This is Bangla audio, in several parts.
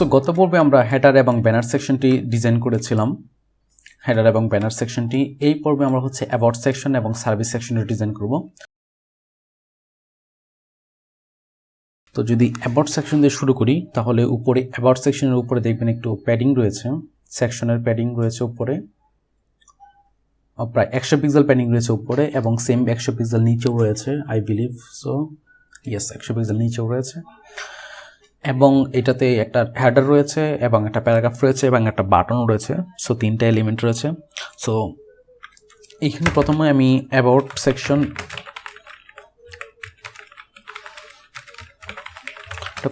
সো গত পর্বে আমরা হেডার এবং ব্যানার সেকশনটি ডিজাইন করেছিলাম। হেডার এবং ব্যানার সেকশনটি এই পর্বে আমরা হচ্ছে অ্যাবাউট সেকশন এবং সার্ভিস সেকশনটি ডিজাইন করব। তো যদি অ্যাবাউট সেকশন দিয়ে শুরু করি তাহলে উপরে অ্যাবাউট সেকশনের উপরে দেখবেন একটু প্যাডিং রয়েছে, সেকশনের প্যাডিং রয়েছে উপরে, প্রায় 100 পিক্সেল প্যাডিং রয়েছে উপরে এবং সেম 100 পিক্সেল নিচেও রয়েছে I believe so, yes 100 pixel নিচেও রয়েছে। এবং এটাতে একটা হেডার রয়েছে এবং একটা প্যারাগ্রাফ রয়েছে এবং একটা বাটন রয়েছে। সো তিনটা এলিমেন্ট রয়েছে। সো এইখানে প্রথমে আমি অ্যাবাউট সেকশন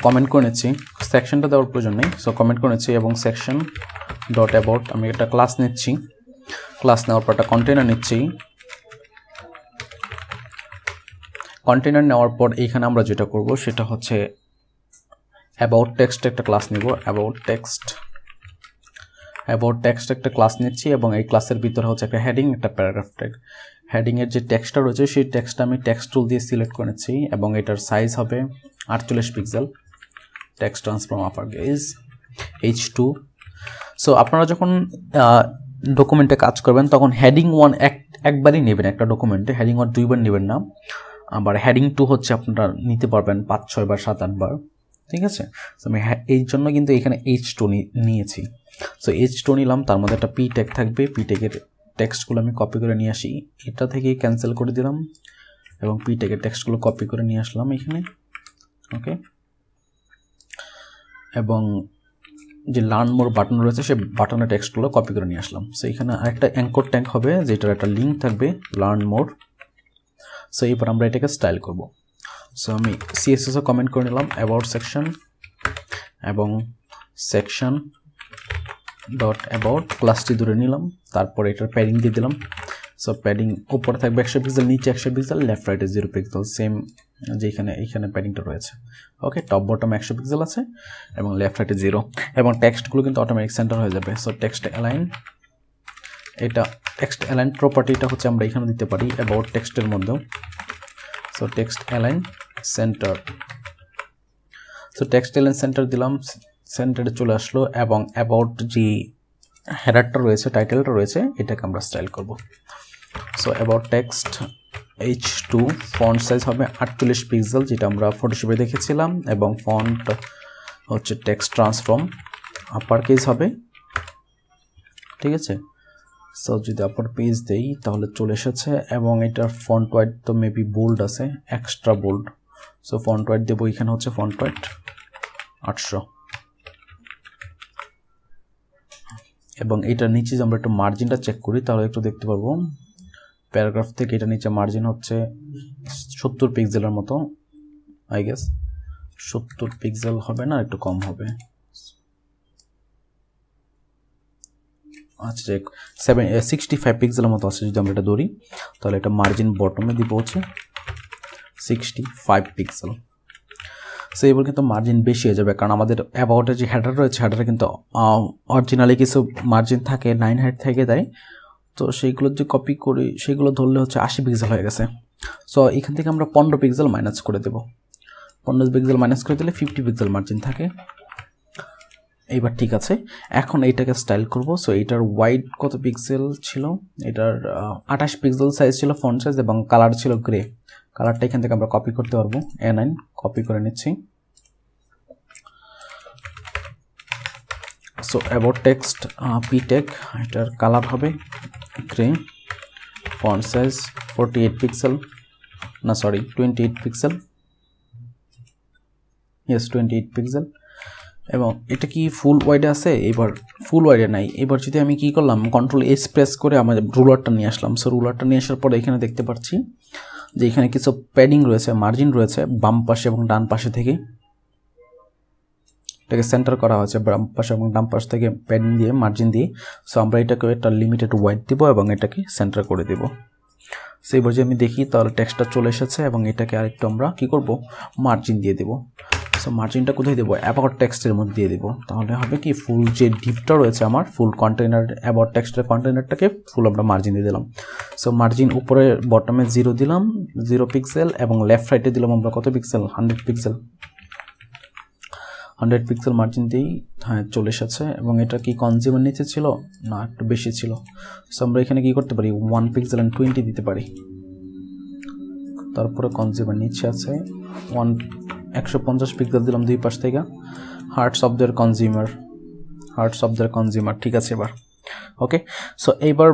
কমেন্ট করে নিচ্ছি, সেকশনটা দেওয়ার প্রয়োজন নেই। সো কমেন্ট করে নিচ্ছি এবং সেকশন ডট অ্যাবাউট আমি একটা ক্লাস নিচ্ছি। ক্লাস নেওয়ার পর একটা কন্টেনার নিচ্ছি। কন্টেনার নেওয়ার পর এইখানে আমরা যেটা করব সেটা হচ্ছে অ্যাবাউট টেক্সট একটা ক্লাস নিব। অ্যাবাউট টেক্সট একটা ক্লাস নিচ্ছি এবং এই ক্লাসের ভিতরে হচ্ছে একটা হেডিং, একটা প্যারাগ্রাফ ট্যাগ। হেডিংয়ের যে টেক্সটটা রয়েছে সেই টেক্সটটা আমি টেক্সট টুল দিয়ে সিলেক্ট করে নিচ্ছি এবং এটার সাইজ হবে 48 pixel. Text transform upper case H2। So আপনারা যখন ডকুমেন্টে কাজ করবেন তখন হেডিং 1 একবারই নেবেন, একটা ডকুমেন্টে হেডিং 1 দুইবার নেবেন না। আবার হেডিং 2 হচ্ছে আপনারা নিতে পারবেন 5-6 বার 7-8 বার, ঠিক আছে। সো আমি এই জন্য কিন্তু এখানে H2 নিয়েছি। সো H2 নিলাম, তার মধ্যে একটা পি ট্যাগ থাকবে। পি ট্যাগের টেক্সটগুলো আমি কপি করে নিয়ে আসি, এটা থেকে ক্যান্সেল করে দিলাম এবং পি ট্যাগের টেক্সটগুলো কপি করে নিয়ে আসলাম এখানে, ওকে। এবং যে লার্ন মোর বাটন রয়েছে সেই বাটনের টেক্সটগুলো কপি করে নিয়ে আসলাম। সো এখানে আরেকটা অ্যাঙ্কর ট্যাগ হবে যেটার একটা লিঙ্ক থাকবে লার্ন মোর। সো এরপর আমরা এটাকে স্টাইল করব। সো আমি CSS কমেন্ট করে নিলাম অ্যাবাউট সেকশন এবং সেকশন ডট অ্যাবাউট ক্লাসটি ধরে নিলাম। তারপরে এটার প্যাডিং দিয়ে দিলাম। সো প্যাডিং উপরে থাকবে 100 পিক্সেল, নিচে 100 পিক্সেল, লেফট রাইটে 0 পিক্সেল, সেম যেখানে এইখানে প্যাডিংটা রয়েছে, ওকে। টপ বটম 100 পিক্সেল আছে এবং লেফট রাইটে 0 এবং টেক্সটগুলো কিন্তু অটোমেটিক সেন্টার হয়ে যাবে। সো টেক্সট অ্যালাইন, এটা টেক্সট অ্যালাইন প্রপার্টিটা হচ্ছে আমরা এখানে দিতে পারি অ্যাবাউট টেক্সটের মধ্যেও। So text align centre, so text align centre দিলাম, সেন্টারে চলে আসলো এবং অ্যাবাউট যে হেডারটা রয়েছে, টাইটেলটা রয়েছে, এটাকে আমরা স্টাইল করব। So about text H2, font size হবে 48 পিক্সেল যেটা আমরা ফটোশপে দেখেছিলাম এবং ফন্ট হচ্ছে টেক্সট ট্রান্সফর্ম আপার কেস হবে, ঠিক আছে। সো যদি আপার পেজ দেই তাহলে চলে এসেছে এবং এটার ফন্ট ওয়াইড তো মেবি বোল্ড আছে, extra bold. So font wide দেবো, এখানে হচ্ছে ফন্ট ওয়াইড 800 এবং এটার নিচে যদি আমরা একটু মার্জিনটা চেক করি তাহলে একটু দেখতে পারবো প্যারাগ্রাফ থেকে এটা নিচে মার্জিন হচ্ছে 70 পিক্সেলের মতো, আই গেস 70 পিক্সেল হবে না, একটু কম হবে। আচ্ছা 65 পিক্সেলের মতো আছে। যদি আমরা এটা ধরি তাহলে এটা মার্জিন বটমে দিব হচ্ছে 65 পিক্সেল। সো এবার কিন্তু মার্জিন বেশি হয়ে যাবে কারণ আমাদের অ্যাবাউটের যে হেডার রয়েছে হেডারে কিন্তু অরিজিনালি কিছু মার্জিন থাকে 9 হাইট থেকে দেয়। তো সেইগুলো যে কপি করি সেগুলো ধরলে হচ্ছে 80 পিক্সেল হয়ে গেছে। সো এখান থেকে আমরা 15 পিক্সেল মাইনাস করে দেব। 15 পিক্সেল মাইনাস করে দিলে 50 পিক্সেল মার্জিন থাকে। এইবার ঠিক আছে, এখন এইটাকে স্টাইল করব। সো এটার ওয়াইড কত পিক্সেল ছিল, এটার 28 পিক্সেল সাইজ ছিল ফন্ট সাইজ এবং কালার ছিল গ্রে। কালারটা এখান থেকে আমরা কপি করতে পারবো, A9 কপি করে নিচ্ছি। So about text P tag, এটার কালার হবে গ্রে, ফন্ট সাইজ 48 পিক্সেল, না সরি 28 পিক্সেল, ইয়েস 28 পিক্সেল। এবং এটা কি ফুল ওয়াইডে আছে, এবার ফুল ওয়াইডে নাই। এবার যদি আমি কি করলাম কন্ট্রোল S প্রেস করে আমাদের রুলারটা নিয়ে আসলাম। সো রুলারটা নিয়ে আসার পরে এখানে দেখতে পাচ্ছি যে এখানে কিছু প্যাডিং রয়েছে, মার্জিন রয়েছে বাম পাশে এবং ডান পাশে থেকে, এটাকে সেন্টার করা হয়েছে বাম পাশে এবং ডান পাশ থেকে প্যাডিং দিয়ে মার্জিন দিয়ে। সো আমরা এটাকে একটা লিমিটেড ওয়াইড দিব এবং এটাকে সেন্টার করে দেব। সো এবার যদি আমি দেখি তাহলে টেক্সটটা চলে এসেছে এবং এটাকে আরেকটু আমরা কি করব মার্জিন দিয়ে দেব। সো মার্জিনটা কোথায় দেবো, অ্যাবাউট টেক্সটের মধ্যে দিয়ে দেবো। তাহলে হবে কি ফুল যে ডিপটা রয়েছে আমার ফুল কন্টেনার অ্যাবাউট টেক্সটের কন্টেনারটাকে ফুল আমরা মার্জিন দিয়ে দিলাম। সো মার্জিন উপরে বটমে 0 দিলাম, 0 পিক্সেল এবং লেফট রাইটে দিলাম আমরা কত পিক্সেল, 100 পিক্সেল। 100 পিক্সেল মার্জিন দিই, হ্যাঁ চলে এসেছে। এবং এটা কি কনজিউমার নিচে ছিল না, একটু বেশি ছিল। সো আমরা এখানে কি করতে পারি 1 পিক্সেল এন্ড 20 দিতে পারি। তারপরে কনজিউমার নিচে আছে 150 পিক্সেল দিলাম দুই পাশ থেকে। হার্টস অফ দেয়ার কনজিউমার, ঠিক আছে এবার ওকে। সো এইবার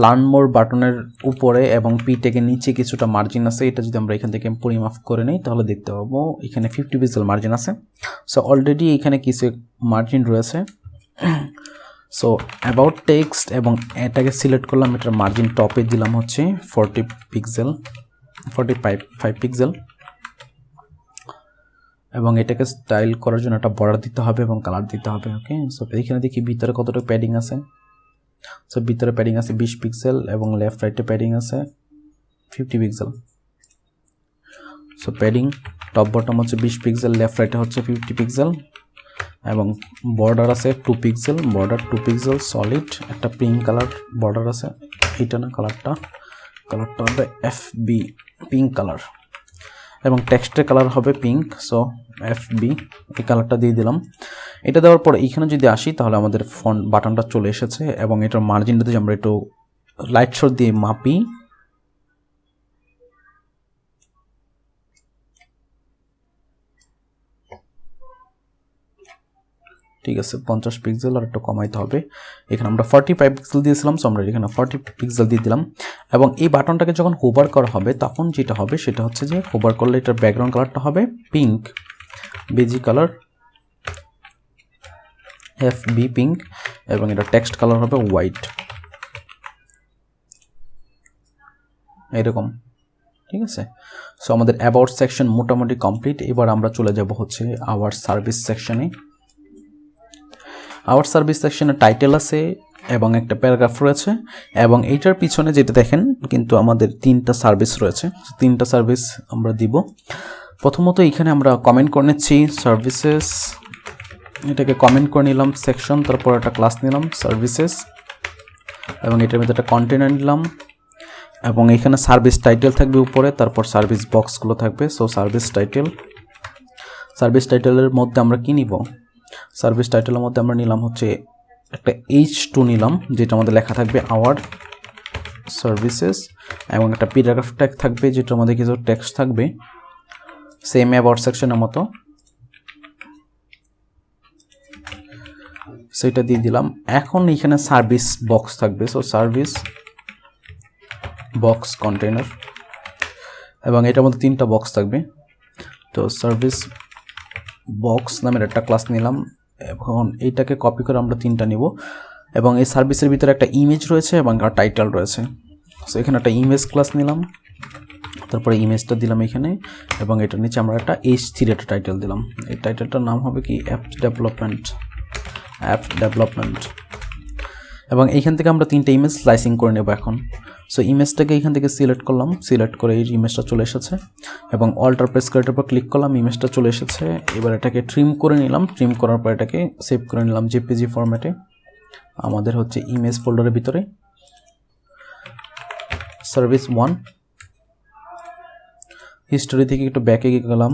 লার্ন মোর বাটনের উপরে এবং পিটেকে নিচে কিছুটা মার্জিন আছে, এটা যদি আমরা এখান থেকে পরিমাপ করে নিই তাহলে দেখতে পাবো এখানে 50 পিক্সেল মার্জিন আছে। সো অলরেডি এখানে কিছু মার্জিন রয়েছে। সো অ্যাবাউট টেক্সট এবং এটাকে সিলেক্ট করলাম, এটার মার্জিন টপে দিলাম হচ্ছে 45 পিক্সেল এবং এটাকে স্টাইল করার জন্য একটা বর্ডার দিতে হবে এবং কালার দিতে হবে ওকে। সো এখানে দেখি ভিতরে কতটা প্যাডিং আছে। সো ভিতরে প্যাডিং আছে 20 পিক্সেল এবং লেফট রাইটে প্যাডিং আছে 50 pixel. So padding top bottom হচ্ছে 20 পিক্সেল, লেফট রাইটে হচ্ছে 50 পিক্সেল এবং বর্ডার আছে 2 পিক্সেল, বর্ডার 2 পিক্সেল সলিড। একটা পিঙ্ক কালার বর্ডার আছে, এইটা না কালারটা হবে FB পিঙ্ক কালার এবং টেক্সটের কালার হবে পিঙ্ক। সো FB এই কালারটা দিয়ে দিলাম। এটা দেওয়ার পরে এখানে যদি আসি তাহলে আমাদের ফন্ট বাটনটা চলে এসেছে এবং এটার মার্জিনটা যদি আমরা একটু লাইট শো দিয়ে মাপি, ঠিক আছে 50 পিক্সেল আর একটু কমাইতে হবে। এখানে আমরা 45 পিক্সেল দিয়েছিলাম, সো আমরা এখানে 40 পিক্সেল দিয়ে দিলাম। এবং এই বাটনটাকে যখন হোভার করা হবে তখন যেটা হবে সেটা হচ্ছে যে হোভার করলে এটার ব্যাকগ্রাউন্ড কালারটা হবে পিঙ্ক, বেজি কালার FB পিঙ্ক এবং এটা টেক্সট কালার হবে হোয়াইট এরকম, ঠিক আছে। সো আমাদের অ্যাবাউট সেকশন মোটামুটি কমপ্লিট। এবার আমরা চলে যাব হচ্ছে আওয়ার সার্ভিস সেকশনে। আওয়ার সার্ভিস সেকশনে টাইটেল আছে এবং একটা প্যারাগ্রাফ রয়েছে এবং এইটার পিছনে যেটা দেখেন কিন্তু আমাদের 3টা সার্ভিস রয়েছে। 3টা সার্ভিস আমরা দিব। প্রথমত এখানে আমরা কমেন্ট করে নিচ্ছি সার্ভিসেস, এটাকে কমেন্ট করে নিলাম সেকশন, তারপর একটা ক্লাস নিলাম সার্ভিসেস এবং এটার মধ্যে একটা কন্টেনার নিলাম এবং এখানে সার্ভিস টাইটেল থাকবে উপরে, তারপর সার্ভিস বক্সগুলো থাকবে। সো সার্ভিস টাইটেলের মধ্যে আমরা কি নিব, সার্ভিস টাইটেলের মধ্যে আমরা নিলাম হচ্ছে একটা H2 নিলাম যেটা আমাদের লেখা থাকবে আওয়ার সার্ভিসেস এবং একটা প্যারাগ্রাফ ট্যাগ থাকবে যেটার মধ্যে কিছু টেক্সট থাকবে সেম অ্যাবাউট সেকশনের মতো, সেটা দিয়ে দিলাম। এখন এখানে সার্ভিস বক্স থাকবে, সো সার্ভিস বক্স কন্টেনার এবং এটার মধ্যে 3টা বক্স থাকবে। তো সার্ভিস বক্স নামের একটা ক্লাস নিলাম, এখন এইটাকে কপি করে আমরা 3টা নিব এবং এই সার্ভিসের ভিতরে একটা ইমেজ রয়েছে এবং একটা টাইটেল রয়েছে। সো এখানে একটা ইমেজ ক্লাস নিলাম, তারপরে ইমেজটা দিলাম এখানে এবং এটার নিচে আমরা একটা H3 একটা টাইটেল দিলাম। এই টাইটেলটার নাম হবে কি অ্যাপ ডেভেলপমেন্ট এবং এইখান থেকে আমরা 3টা ইমেজ স্লাইসিং করে নেব এখন। সো ইমেজটাকে এখান থেকে সিলেক্ট করলাম, সিলেক্ট করে এই ইমেজটা চলে এসেছে এবং অল্টার প্রেস করে এটার উপর ক্লিক করলাম, ইমেজটা চলে এসেছে। এবার এটাকে ট্রিম করে নিলাম, ট্রিম করার পর এটাকে সেভ করে নিলাম JPG ফরম্যাটে আমাদের হচ্ছে ইমেজ ফোল্ডারের ভিতরে। সার্ভিস 1 হিস্টোরি থেকে একটু ব্যাকে গেলাম,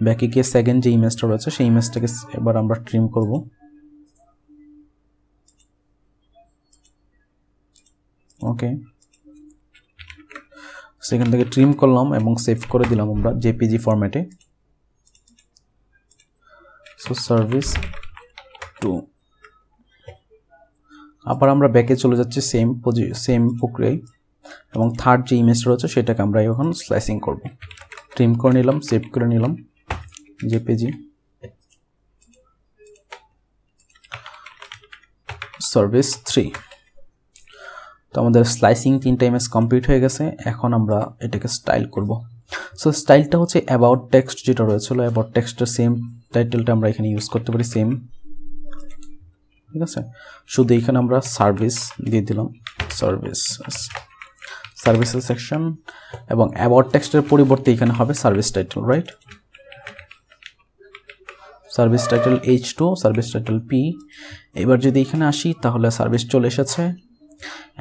ব্যাকে গিয়ে সেকেন্ড যে ইমেজটা রয়েছে সেই ইমেজটাকে এবার আমরা ট্রিম করব। ওকে, সেখান থেকে ট্রিম করলাম এবং সেভ করে দিলাম আমরা JPG ফরম্যাটে। সো সার্ভিস 2 আবার আমরা ব্যাকে চলে যাচ্ছি সেম প্রক্রিয়ায় এবং থার্ড যে ইমেজটা রয়েছে সেটাকে আমরা এখন স্লাইসিং করব। ট্রিম করে নিলাম, সেভ করে নিলাম JPG। সার্ভিস 3 তো আমাদের স্লাইসিং 3টা ইমেজ কমপ্লিট হয়ে গেছে। এখন আমরা এটাকে স্টাইল করব। সো স্টাইলটা হচ্ছে অ্যাবাউট টেক্সট যেটা রয়েছিল, অ্যাবাউট টেক্সটের সেম টাইটেলটা আমরা এখানে ইউজ করতে পারি সেম, ঠিক আছে। শুধু এখানে আমরা সার্ভিস দিয়ে দিলাম, সার্ভিসেস সেকশন এবং অ্যাবাউট টেক্সটের পরিবর্তে এখানে হবে service title, right. Service title H2, service title P। এবার যদি এখানে আসি তাহলে সার্ভিস চলে এসেছে।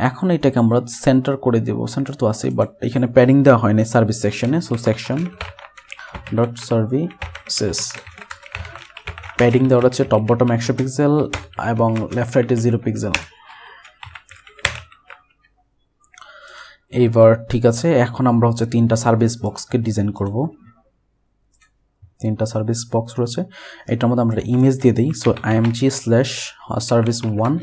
এখন এটাকে আমরা সেন্টার করে দেব, সেন্টার তো আছে বাট এখানে প্যাডিং দেওয়া হয়নি সার্ভিস সেকশনে। So section dot services padding দেওয়া আছে টপ বটম 100 পিক্সেল এবং লেফট রাইটে 0 পিক্সেল। এইবার ঠিক আছে, এখন আমরা হচ্ছে 3টা সার্ভিস বক্সকে ডিজাইন করব। 3টা সার্ভিস বক্স রয়েছে, এটার মধ্যে আমরা ইমেজ দিয়ে দিই। সো img/service1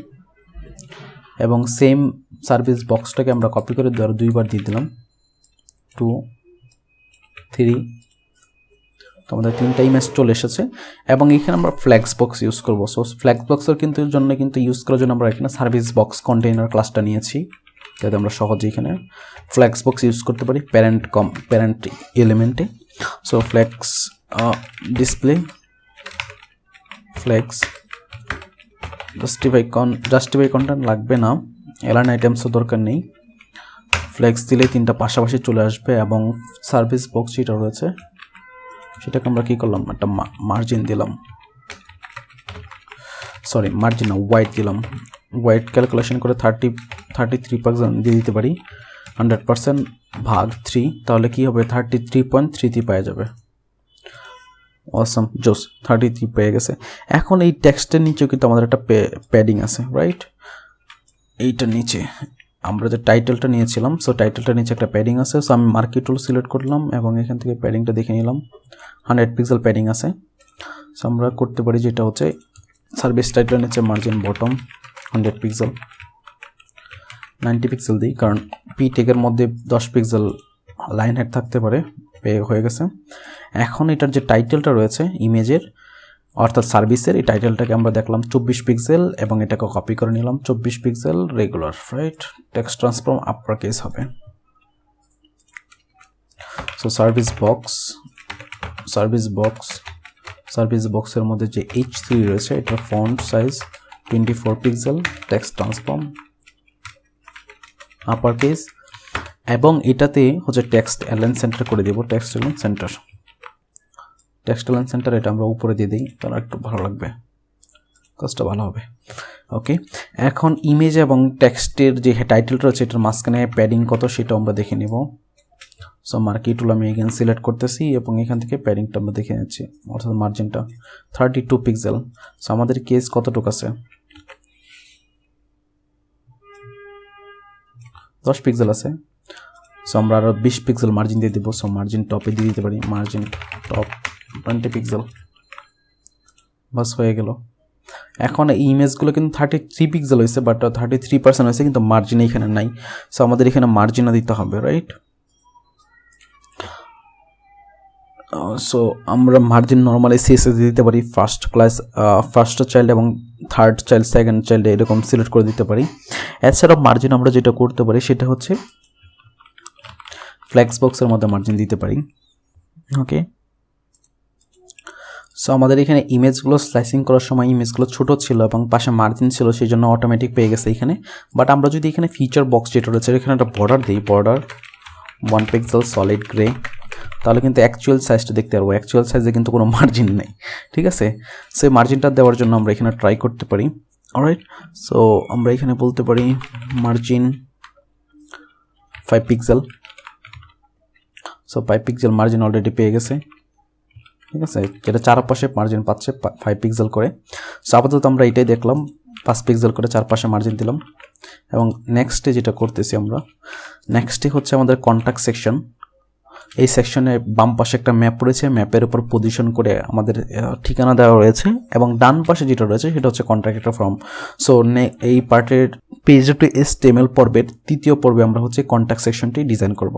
এবং সেম সার্ভিস বক্সটাকে আমরা কপি করে দুইবার দিয়ে দিলাম, 2 3। তো আমাদের 3টা ইমেজ চলে এসেছে এবং এখানে আমরা ফ্ল্যাক্স বক্স ইউজ করব। সো ফ্ল্যাক্স বক্সের জন্য ইউজ করার জন্য আমরা এখানে সার্ভিস বক্স কন্টেইনার ক্লাসটা নিয়েছি, যাতে আমরা সহজে এখানে ফ্ল্যাক্স বক্স ইউজ করতে পারি প্যারেন্ট এলিমেন্টে। So flex display flex justify content লাগবে না, এলাইন আইটেমসও দরকার নেই। ফ্ল্যাক্স দিলে 3টা পাশাপাশি চলে আসবে এবং সার্ভিস বক্স যেটা রয়েছে সেটাকে আমরা কি করলাম, একটা মার্জিন দিলাম, সরি মার্জিন না, হোয়াইট দিলাম। হোয়াইট ক্যালকুলেশন করে 33% দিয়ে দিতে পারি, 100% ভাগ 3, তাহলে কি হবে 33.33 পাওয়া যাবে। অসম, জোস, 33 পেয়ে গেছে। এখন এই টেক্সটের নিচেও কিন্তু আমাদের একটা প্যাডিং আছে, রাইট? এইটার নিচে আমরা যে টাইটেলটা নিয়েছিলাম, সো টাইটেলটার নিচে একটা প্যাডিং আছে। সো আমি মার্কি টুল সিলেক্ট করলাম এবং এখান থেকে প্যাডিংটা দেখে নিলাম, 100 পিক্সেল প্যাডিং আছে। সো আমরা করতে পারি যেটা হচ্ছে সার্ভিস টাইটেলের নিচে মার্জিন বটম 100 পিক্সেল, 90 পিক্সেল দিই, কারণ পি টেকের মধ্যে 10 পিক্সেল লাইন হেড থাকতে পারে। হয়ে গেছে। এখন এটার যে টাইটেলটা রয়েছে ইমেজের অর্থাৎ সার্ভিসের, এই টাইটেলটাকে আমরা দেখলাম 24 পিক্সেল এবং এটাকে কপি করে নিলাম 24 pixel regular, right? Text transform upper case হবে। সো সার্ভিস বক্সের মধ্যে যে H3 রয়েছে এটা font size 24 pixel, text transform upper case, এবং এটাতে হচ্ছে টেক্সট অ্যালাইন সেন্টার করে দেব। টেক্সট অ্যালাইন সেন্টার এটা আমরা উপরে দিয়ে দিই, তাহলে একটু ভালো লাগবে, কাজটা ভালো হবে। ওকে, এখন ইমেজ এবং টেক্সটের যে টাইটেলটা রয়েছে এটার মাঝখানে প্যাডিং কত সেটা আমরা দেখে নিব। সো মার্কি টুল আমি এখানে সিলেক্ট করতেছি এবং এখান থেকে প্যাডিংটা আমরা দেখে নিচ্ছি, অর্থাৎ মার্জিনটা 32 পিক্সেল। সো আমাদের কেস কতটুকু আছে, 10 পিক্সেল আছে। সো আমরা আরও 20 পিক্সেল মার্জিন দিয়ে দেবো। সো মার্জিন টপে দিয়ে দিতে পারি, মার্জিন টপ 20 পিক্সেল, বাস হয়ে গেল। এখন এই ইমেজগুলো কিন্তু 33 পিক্সেল হয়েছে, বাট 33% হয়েছে, কিন্তু মার্জিন এখানে নাই। সো আমাদের এখানে মার্জিনও দিতে হবে, রাইট? সো আমরা মার্জিন নর্মালি CSS দিতে পারি, ফার্স্ট চাইল্ড এবং থার্ড চাইল্ড, সেকেন্ড চাইল্ড এরকম সিলেক্ট করে দিতে পারি। এছাড়াও মার্জিন আমরা যেটা করতে পারি সেটা হচ্ছে ফ্ল্যাক্স বক্সের মধ্যে মার্জিন দিতে পারি। ওকে, সো আমাদের এখানে ইমেজগুলো স্লাইসিং করার সময় ইমেজগুলো ছোট ছিল এবং পাশে মার্জিন ছিল, সেই জন্য অটোমেটিক পেয়ে গেছে এখানে। বাট আমরা যদি এখানে ফিচার বক্স যেটা রয়েছে এখানে একটা বর্ডার দিই, বর্ডার 1 পিক্সেল সলিড গ্রে, তাহলে কিন্তু অ্যাকচুয়াল সাইজটা দেখতে পারবো। অ্যাকচুয়াল সাইজে কিন্তু কোনো মার্জিন নেই, ঠিক আছে? সেই মার্জিনটা দেওয়ার জন্য আমরা এখানে ট্রাই করতে পারি। অলরাইট, সো আমরা এখানে বলতে পারি margin 5 pixel. So 5 pixel margin already পেয়ে গেছে, ঠিক আছে? যেটা চারপাশে মার্জিন পাচ্ছে 5 পিক্সেল করে। সো আপাতত আমরা এটাই দেখলাম, 5 পিক্সেল করে চারপাশে মার্জিন দিলাম। এবং নেক্সটে যেটা করতেছি আমরা, নেক্সটে হচ্ছে আমাদের কন্ট্যাক্ট সেকশন। এই সেকশনে বাম পাশে একটা ম্যাপ রয়েছে, ম্যাপের উপর পজিশন করে আমাদের ঠিকানা দেওয়া রয়েছে, এবং ডান পাশে যেটা রয়েছে সেটা হচ্ছে কন্ট্যাক্ট একটা ফর্ম। সো এই পার্টের পেজ টু HTML পর্বের 3য় পর্বে আমরা হচ্ছে কন্ট্যাক্ট সেকশনটি ডিজাইন করব।